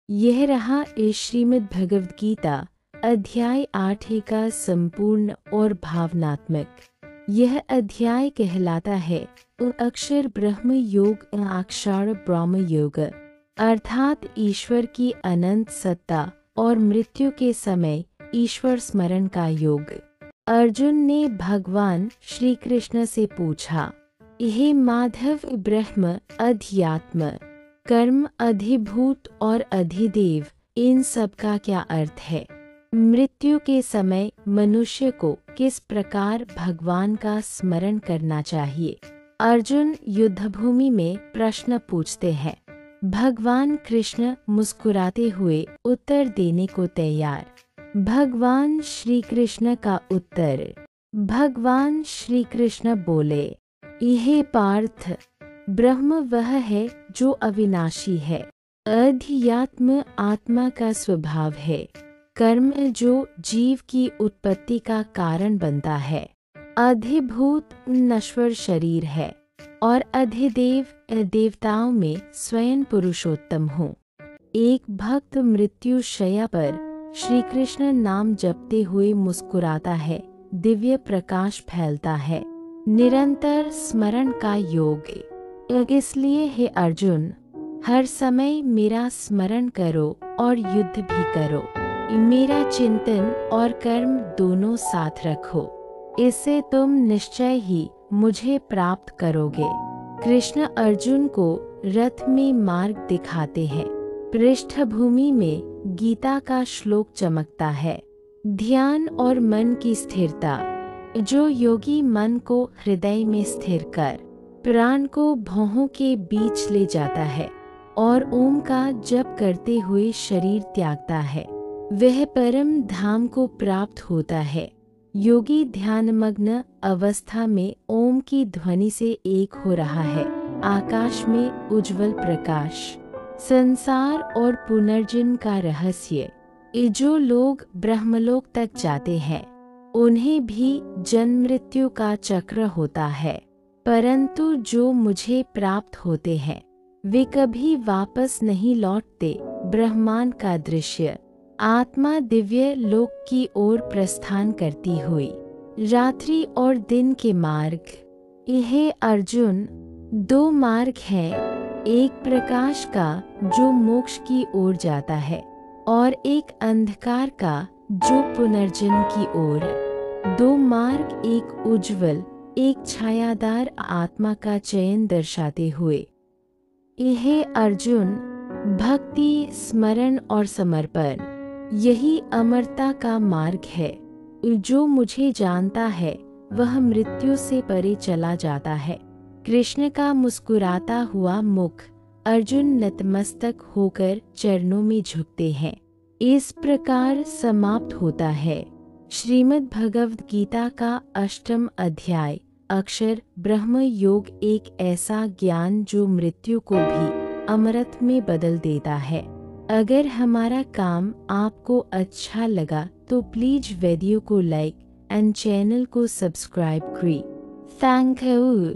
यह रहा इस श्रीमद् भगवद गीता अध्याय 8 का संपूर्ण और भावनात्मक। यह अध्याय कहलाता है अक्षर ब्रह्म योग अक्षर ब्रह्म योग, अर्थात ईश्वर की अनंत सत्ता और मृत्यु के समय ईश्वर स्मरण का योग। अर्जुन ने भगवान श्री कृष्ण से पूछा, हे माधव, ब्रह्म अध्यात्म कर्म अधिभूत और अधिदेव, इन सब का क्या अर्थ है? मृत्यु के समय मनुष्य को किस प्रकार भगवान का स्मरण करना चाहिए? अर्जुन युद्धभूमि में प्रश्न पूछते हैं। भगवान कृष्ण मुस्कुराते हुए उत्तर देने को तैयार। भगवान श्री कृष्ण का उत्तर। भगवान श्री कृष्ण बोले, हे पार्थ, ब्रह्म वह है जो अविनाशी है। अध्यात्म आत्मा का स्वभाव है। कर्म जो जीव की उत्पत्ति का कारण बनता है। अधिभूत नश्वर शरीर है और अधिदेव देवताओं में स्वयं पुरुषोत्तम हूँ। एक भक्त मृत्यु शैया पर श्री कृष्ण नाम जपते हुए मुस्कुराता है, दिव्य प्रकाश फैलता है। निरंतर स्मरण का योग। इसलिए हे अर्जुन, हर समय मेरा स्मरण करो और युद्ध भी करो। मेरा चिंतन और कर्म दोनों साथ रखो, इससे तुम निश्चय ही मुझे प्राप्त करोगे। कृष्ण अर्जुन को रथ में मार्ग दिखाते हैं। पृष्ठभूमि में गीता का श्लोक चमकता है। ध्यान और मन की स्थिरता। जो योगी मन को हृदय में स्थिर कर प्राण को भौहों के बीच ले जाता है और ओम का जप करते हुए शरीर त्यागता है, वह परम धाम को प्राप्त होता है। योगी ध्यानमग्न अवस्था में ओम की ध्वनि से एक हो रहा है। आकाश में उज्जवल प्रकाश। संसार और पुनर्जन्म का रहस्य। जो लोग ब्रह्मलोक तक जाते हैं उन्हें भी जन्म मृत्यु का चक्र होता है, परंतु जो मुझे प्राप्त होते हैं वे कभी वापस नहीं लौटते। ब्रह्मांड का दृश्य। आत्मा दिव्य लोक की ओर प्रस्थान करती हुई। रात्रि और दिन के मार्ग। हे अर्जुन, दो मार्ग हैं, एक प्रकाश का जो मोक्ष की ओर जाता है और एक अंधकार का जो पुनर्जन्म की ओर। दो मार्ग एक उज्जवल एक छायादार आत्मा का चयन दर्शाते हुए। हे अर्जुन, भक्ति, स्मरण और समर्पण यही अमरता का मार्ग है। जो मुझे जानता है वह मृत्यु से परे चला जाता है। कृष्ण का मुस्कुराता हुआ मुख। अर्जुन नतमस्तक होकर चरणों में झुकते हैं। इस प्रकार समाप्त होता है श्रीमद् भगवद गीता का 8वां अध्याय अक्षर ब्रह्म योग। एक ऐसा ज्ञान जो मृत्यु को भी अमृत में बदल देता है। अगर हमारा काम आपको अच्छा लगा तो प्लीज वीडियो को लाइक एंड चैनल को सब्सक्राइब करें। Thank you.